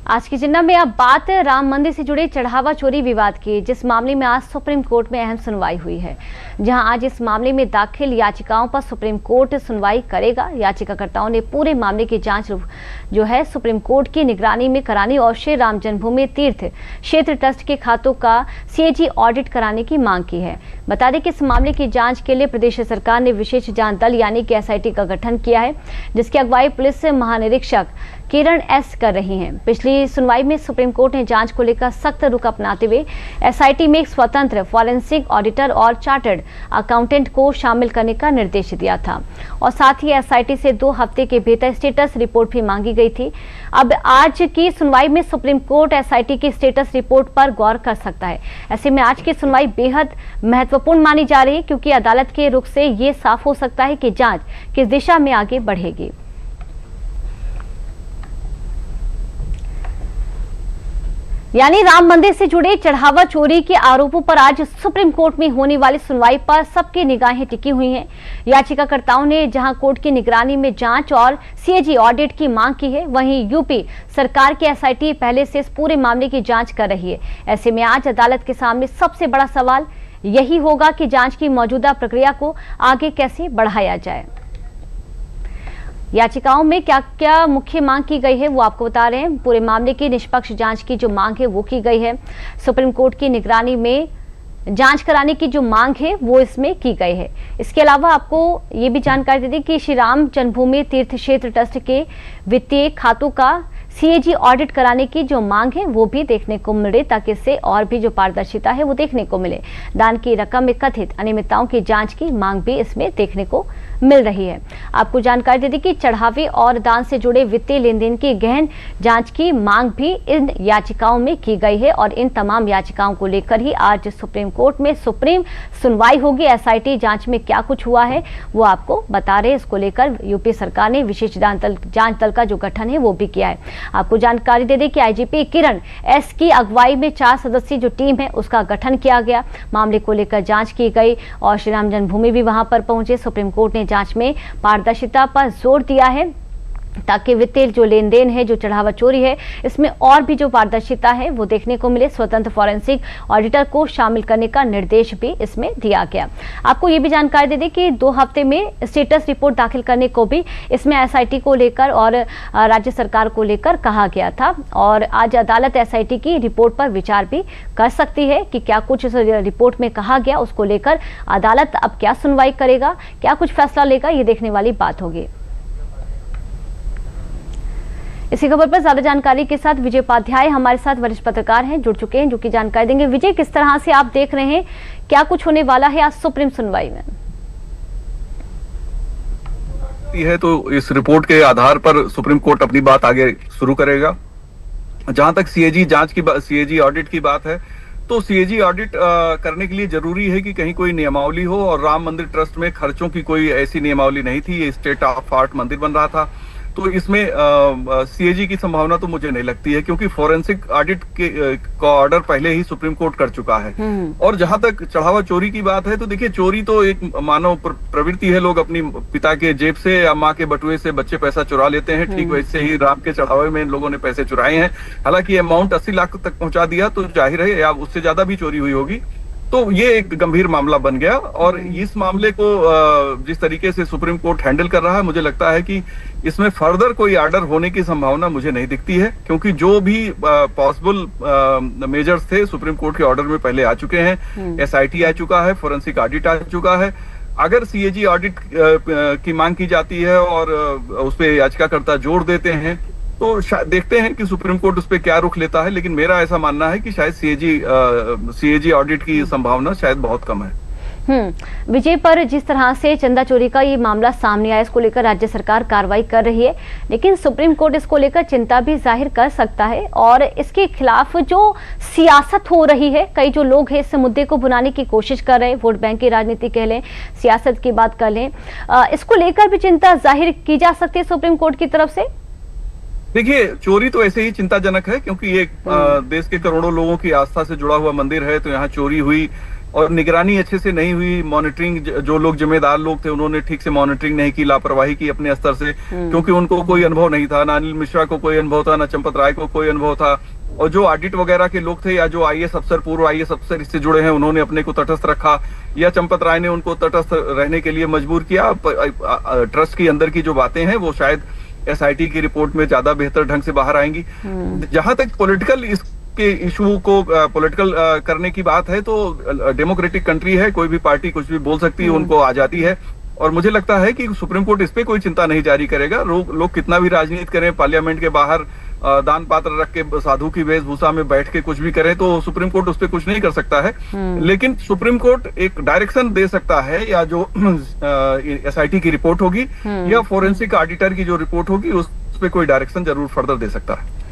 आज की जिन्ना में अब बात राम मंदिर से जुड़े चढ़ावा चोरी विवाद की, जिस मामले में आज सुप्रीम कोर्ट में अहम सुनवाई हुई है। जहां आज इस मामले में दाखिल याचिकाओं पर सुप्रीम कोर्ट सुनवाई करेगा। याचिकाकर्ताओं ने पूरे मामले की जांच जो है सुप्रीम कोर्ट की निगरानी में करानी और श्री राम जन्मभूमि तीर्थ क्षेत्र ट्रस्ट के खातों का सीएजी ऑडिट कराने की मांग की है। बता दें कि इस मामले की जांच के लिए प्रदेश सरकार ने विशेष जांच दल यानी कि एसआईटी का गठन किया है, जिसकी अगुवाई पुलिस महानिरीक्षक किरण एस कर रही हैं। पिछली सुनवाई में सुप्रीम कोर्ट ने जांच को लेकर सख्त रुख अपनाते हुए एसआईटी में एक स्वतंत्र फॉरेंसिक ऑडिटर और चार्टर्ड अकाउंटेंट को शामिल करने का निर्देश दिया था और साथ ही एसआईटी से 2 हफ्ते के भीतर स्टेटस रिपोर्ट भी मांगी गई थी। अब आज की सुनवाई में सुप्रीम कोर्ट एसआईटी की स्टेटस रिपोर्ट पर गौर कर सकता है। ऐसे में आज की सुनवाई बेहद महत्वपूर्ण मानी जा रही है, क्योंकि अदालत के रुख से ये साफ हो सकता है कि जांच किस दिशा में आगे बढ़ेगी। यानी राम मंदिर से जुड़े चढ़ावा चोरी के आरोपों पर आज सुप्रीम कोर्ट में होने वाली सुनवाई पर सबकी निगाहें टिकी हुई हैं। याचिकाकर्ताओं ने जहां कोर्ट की निगरानी में जांच और सीएजी ऑडिट की मांग की है, वहीं यूपी सरकार की एसआईटी पहले से इस पूरे मामले की जांच कर रही है। ऐसे में आज अदालत के सामने सबसे बड़ा सवाल यही होगा कि जांच की मौजूदा प्रक्रिया को आगे कैसे बढ़ाया जाए। याचिकाओं में क्या क्या मुख्य मांग की गई है वो आपको बता रहे हैं। पूरे मामले की निष्पक्ष जांच की जो मांग है वो की गई है। सुप्रीम कोर्ट की निगरानी में जांच कराने की जो मांग है वो इसमें की गई है। इसके अलावा आपको ये भी जानकारी दे दें कि श्री राम जन्मभूमि तीर्थ क्षेत्र ट्रस्ट के वित्तीय खातों का सीएजी ऑडिट कराने की जो मांग है वो भी देखने को मिले, ताकि इससे और भी जो पारदर्शिता है वो देखने को मिले। दान की रकम में कथित अनियमितताओं की जांच की मांग भी इसमें देखने को मिल रही है। आपको जानकारी दे दी कि चढ़ावे और दान से जुड़े वित्तीय लेन देन की गहन जांच की मांग भी इन याचिकाओं में की गई है और इन तमाम याचिकाओं को लेकर ही आज सुप्रीम कोर्ट में सुप्रीम सुनवाई होगी। एसआईटी जांच में क्या कुछ हुआ है वो आपको बता रहे। इसको लेकर यूपी सरकार ने विशेष जांच दल का जो गठन है वो भी किया है। आपको जानकारी दे दें कि आईजीपी किरण एस की अगुवाई में 4 सदस्यीय जो टीम है उसका गठन किया गया। मामले को लेकर जांच की गई और श्री राम जन्मभूमि भी वहां पर पहुंचे। सुप्रीम कोर्ट ने जांच में पारदर्शिता पर जोर दिया है, ताकि वित्तीय जो लेन देन है, जो चढ़ावा चोरी है, इसमें और भी जो पारदर्शिता है वो देखने को मिले। स्वतंत्र फॉरेंसिक ऑडिटर को शामिल करने का निर्देश भी इसमें दिया गया। आपको ये भी जानकारी दे दें कि 2 हफ्ते में स्टेटस रिपोर्ट दाखिल करने को भी इसमें एसआईटी को लेकर और राज्य सरकार को लेकर कहा गया था और आज अदालत एसआईटी की रिपोर्ट पर विचार भी कर सकती है कि क्या कुछ इस रिपोर्ट में कहा गया, उसको लेकर अदालत अब क्या सुनवाई करेगा, क्या कुछ फैसला लेगा, ये देखने वाली बात होगी। इसी खबर पर ज्यादा जानकारी के साथ विजय उपाध्याय हमारे साथ वरिष्ठ पत्रकार हैं, जुड़ चुके हैं, जो कि जानकारी देंगे। विजय, किस तरह से आप देख रहे हैं, क्या कुछ होने वाला है आज सुप्रीम सुनवाई में? है तो इस रिपोर्ट के आधार पर सुप्रीम कोर्ट अपनी बात आगे शुरू करेगा। जहां तक सीएजी जांच की सीएजी ऑडिट की बात है, तो सीएजी ऑडिट करने के लिए जरूरी है कि कहीं कोई नियमावली हो, और राम मंदिर ट्रस्ट में खर्चों की कोई ऐसी नियमावली नहीं थी। ये स्टेट ऑफ आर्ट मंदिर बन रहा था, तो इसमें सीएजी की संभावना तो मुझे नहीं लगती है, क्योंकि फोरेंसिक ऑडिट का ऑर्डर पहले ही सुप्रीम कोर्ट कर चुका है। और जहां तक चढ़ावा चोरी की बात है, तो देखिए, चोरी तो एक मानव प्रवृत्ति है। लोग अपनी पिता के जेब से या माँ के बटुए से बच्चे पैसा चुरा लेते हैं, ठीक वैसे ही राम के चढ़ावे में इन लोगों ने पैसे चुराए हैं। हालांकि अमाउंट 80 लाख तक पहुंचा दिया, तो जाहिर है या उससे ज्यादा भी चोरी हुई होगी। तो ये एक गंभीर मामला बन गया और इस मामले को जिस तरीके से सुप्रीम कोर्ट हैंडल कर रहा है, मुझे लगता है कि इसमें फर्दर कोई ऑर्डर होने की संभावना मुझे नहीं दिखती है, क्योंकि जो भी पॉसिबल मेजर्स थे सुप्रीम कोर्ट के ऑर्डर में पहले आ चुके हैं। एसआईटी आ चुका है, फोरेंसिक ऑडिट आ चुका है। अगर सीएजी ऑडिट की मांग की जाती है और उस पर याचिकाकर्ता जोर देते हैं, तो देखते हैं कि सुप्रीम कोर्ट उस पर क्या रुख लेता है। लेकिन मेरा ऐसा मानना है कि शायद सीएजी ऑडिट की संभावना शायद बहुत कम है। विजय, पर जिस तरह से चंदा चोरी का ये मामला सामने आया, इसको लेकर राज्य सरकार कार्रवाई कर रही है, लेकिन सुप्रीम कोर्ट इसको लेकर चिंता भी जाहिर कर सकता है और इसके खिलाफ जो सियासत हो रही है, कई जो लोग हैं इस मुद्दे को भुनाने की कोशिश कर रहे हैं, वोट बैंक की राजनीति कह लें, सियासत की बात कर लें, इसको लेकर भी चिंता जाहिर की जा सकती है सुप्रीम कोर्ट की तरफ से। देखिए, चोरी तो ऐसे ही चिंताजनक है, क्योंकि ये देश के करोड़ों लोगों की आस्था से जुड़ा हुआ मंदिर है, तो यहाँ चोरी हुई और निगरानी अच्छे से नहीं हुई, मॉनिटरिंग, जो लोग जिम्मेदार लोग थे उन्होंने ठीक से मॉनिटरिंग नहीं की, लापरवाही की अपने स्तर से, क्योंकि उनको कोई अनुभव नहीं था, ना अनिल मिश्रा को कोई अनुभव था, ना चंपत राय को कोई अनुभव था। और जो ऑडिट वगैरह के लोग थे या जो आईएएस अफसर, पूर्व आईएएस अफसर इससे जुड़े हैं, उन्होंने अपने को तटस्थ रखा, या चंपत राय ने उनको तटस्थ रहने के लिए मजबूर किया। ट्रस्ट के अंदर की जो बातें हैं वो शायद एसआईटी की रिपोर्ट में ज्यादा बेहतर ढंग से बाहर आएंगी। जहां तक पॉलिटिकल इसके इशू को पॉलिटिकल करने की बात है, तो डेमोक्रेटिक कंट्री है, कोई भी पार्टी कुछ भी बोल सकती है, उनको आजादी है। और मुझे लगता है कि सुप्रीम कोर्ट इस पे कोई चिंता नहीं जारी करेगा। लोग कितना भी राजनीति करें, पार्लियामेंट के बाहर दान पात्र रख के साधु की वेशभूषा में बैठ के कुछ भी करें, तो सुप्रीम कोर्ट उस पर कुछ नहीं कर सकता है। लेकिन सुप्रीम कोर्ट एक डायरेक्शन दे सकता है, या जो एसआईटी की रिपोर्ट होगी या फोरेंसिक ऑडिटर की जो रिपोर्ट होगी, उस पर कोई डायरेक्शन जरूर फर्दर दे सकता है।